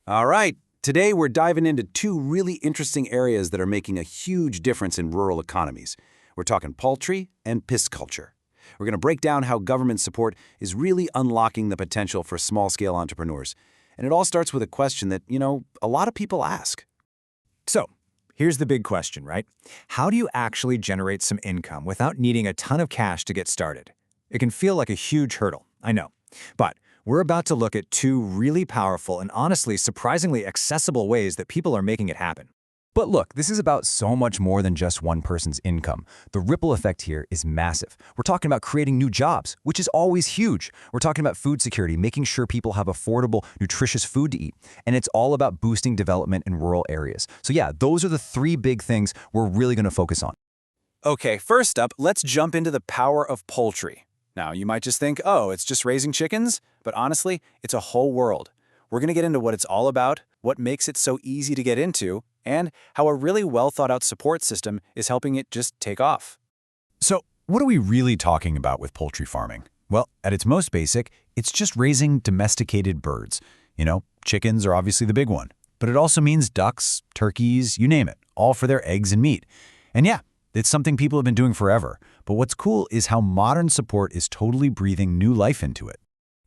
All right, today we're diving into two really interesting areas that are making a huge difference in rural economies. We're talking poultry and pisciculture. We're going to break down how government support is really unlocking the potential for small-scale entrepreneurs. And it all starts with a question that, a lot of people ask. So, here's the big question, right? How do you actually generate some income without needing a ton of cash to get started? It can feel like a huge hurdle, I know. But we're about to look at two really powerful and honestly surprisingly accessible ways that people are making it happen. But look, this is about so much more than just one person's income. The ripple effect here is massive. We're talking about creating new jobs, which is always huge. We're talking about food security, making sure people have affordable, nutritious food to eat. And it's all about boosting development in rural areas. So yeah, those are the three big things we're really going to focus on. Okay, first up, let's jump into the power of poultry. Now, you might just think, oh, it's just raising chickens, but honestly, it's a whole world. We're going to get into what it's all about, what makes it so easy to get into, and how a really well-thought-out support system is helping it just take off. So what are we really talking about with poultry farming? Well, at its most basic, it's just raising domesticated birds. Chickens are obviously the big one, but it also means ducks, turkeys, you name it, all for their eggs and meat. And yeah, it's something people have been doing forever, but what's cool is how modern support is totally breathing new life into it.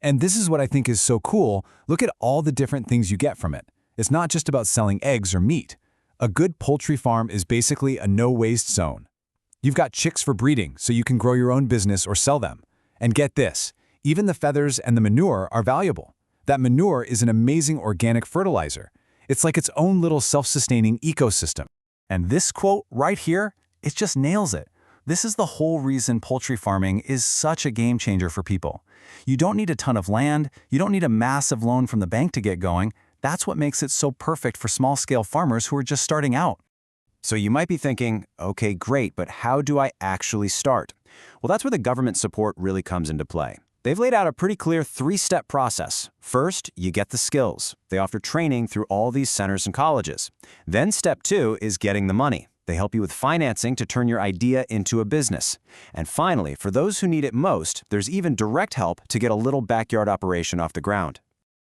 And this is what I think is so cool. Look at all the different things you get from it. It's not just about selling eggs or meat. A good poultry farm is basically a no-waste zone. You've got chicks for breeding, so you can grow your own business or sell them. And get this, even the feathers and the manure are valuable. That manure is an amazing organic fertilizer. It's like its own little self-sustaining ecosystem. And this quote right here, it just nails it. This is the whole reason poultry farming is such a game changer for people. You don't need a ton of land, you don't need a massive loan from the bank to get going. That's what makes it so perfect for small-scale farmers who are just starting out. So you might be thinking, okay, great, but how do I actually start? Well, that's where the government support really comes into play. They've laid out a pretty clear three-step process. First, you get the skills. They offer training through all these centers and colleges. Then step two is getting the money. They help you with financing to turn your idea into a business. And finally, for those who need it most, there's even direct help to get a little backyard operation off the ground.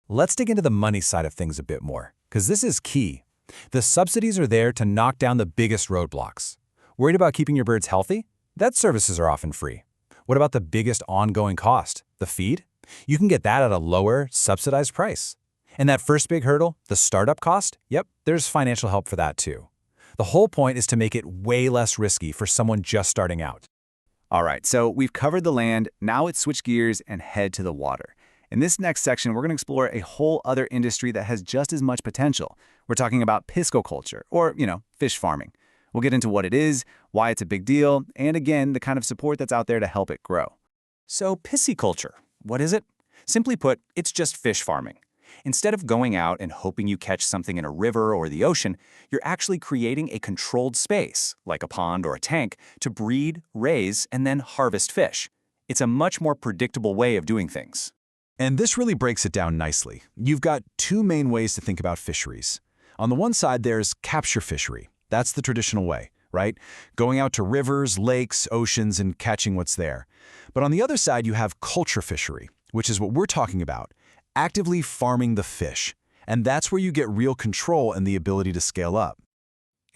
Let's dig into the money side of things a bit more, because this is key. The subsidies are there to knock down the biggest roadblocks. Worried about keeping your birds healthy? Vet services are often free. What about the biggest ongoing cost, the feed? You can get that at a lower, subsidized price. And that first big hurdle, the startup cost? Yep, there's financial help for that too. The whole point is to make it way less risky for someone just starting out. All right, so we've covered the land, now let's switch gears and head to the water. In this next section, we're going to explore a whole other industry that has just as much potential. We're talking about pisciculture, or, fish farming. We'll get into what it is, why it's a big deal, and again, the kind of support that's out there to help it grow. So pisciculture, what is it? Simply put, it's just fish farming. Instead of going out and hoping you catch something in a river or the ocean, you're actually creating a controlled space, like a pond or a tank, to breed, raise, and then harvest fish. It's a much more predictable way of doing things. And this really breaks it down nicely. You've got two main ways to think about fisheries. On the one side, there's capture fishery. That's the traditional way, right? Going out to rivers, lakes, oceans, and catching what's there. But on the other side, you have culture fishery, which is what we're talking about. Actively farming the fish. And that's where you get real control and the ability to scale up.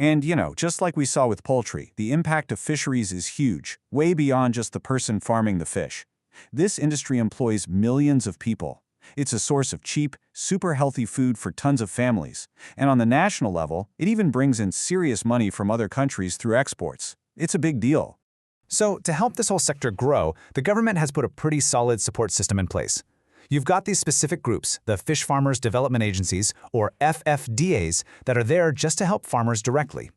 And, just like we saw with poultry, the impact of fisheries is huge, way beyond just the person farming the fish. This industry employs millions of people. It's a source of cheap, super healthy food for tons of families. And on the national level, it even brings in serious money from other countries through exports. It's a big deal. So, to help this whole sector grow, the government has put a pretty solid support system in place. You've got these specific groups, the Fish Farmers Development Agencies, or FFDAs, that are there just to help farmers directly.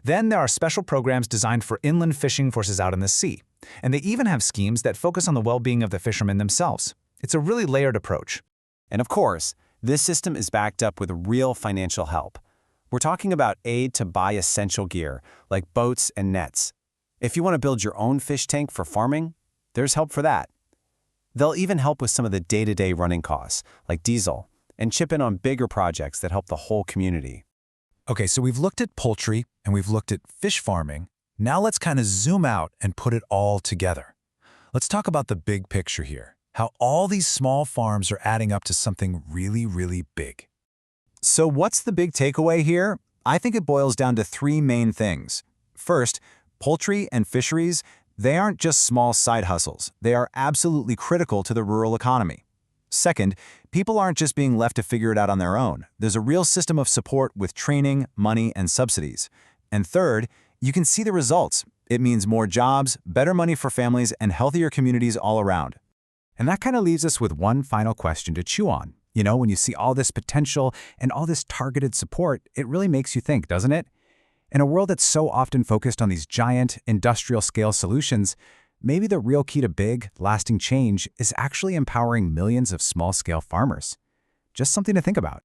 Then there are special programs designed for inland fishing forces out in the sea. And they even have schemes that focus on the well-being of the fishermen themselves. It's a really layered approach. And of course, this system is backed up with real financial help. We're talking about aid to buy essential gear, like boats and nets. If you want to build your own fish tank for farming, there's help for that. They'll even help with some of the day-to-day running costs, like diesel, and chip in on bigger projects that help the whole community. Okay, so we've looked at poultry and we've looked at fish farming. Now let's kind of zoom out and put it all together. Let's talk about the big picture here, how all these small farms are adding up to something really, really big. So what's the big takeaway here? I think it boils down to three main things. First, poultry and fisheries, they aren't just small side hustles. They are absolutely critical to the rural economy. Second, people aren't just being left to figure it out on their own. There's a real system of support with training, money, and subsidies. And third, you can see the results. It means more jobs, better money for families, and healthier communities all around. And that kind of leaves us with one final question to chew on. You know, when you see all this potential and all this targeted support, it really makes you think, doesn't it? In a world that's so often focused on these giant, industrial-scale solutions, maybe the real key to big, lasting change is actually empowering millions of small-scale farmers. Just something to think about.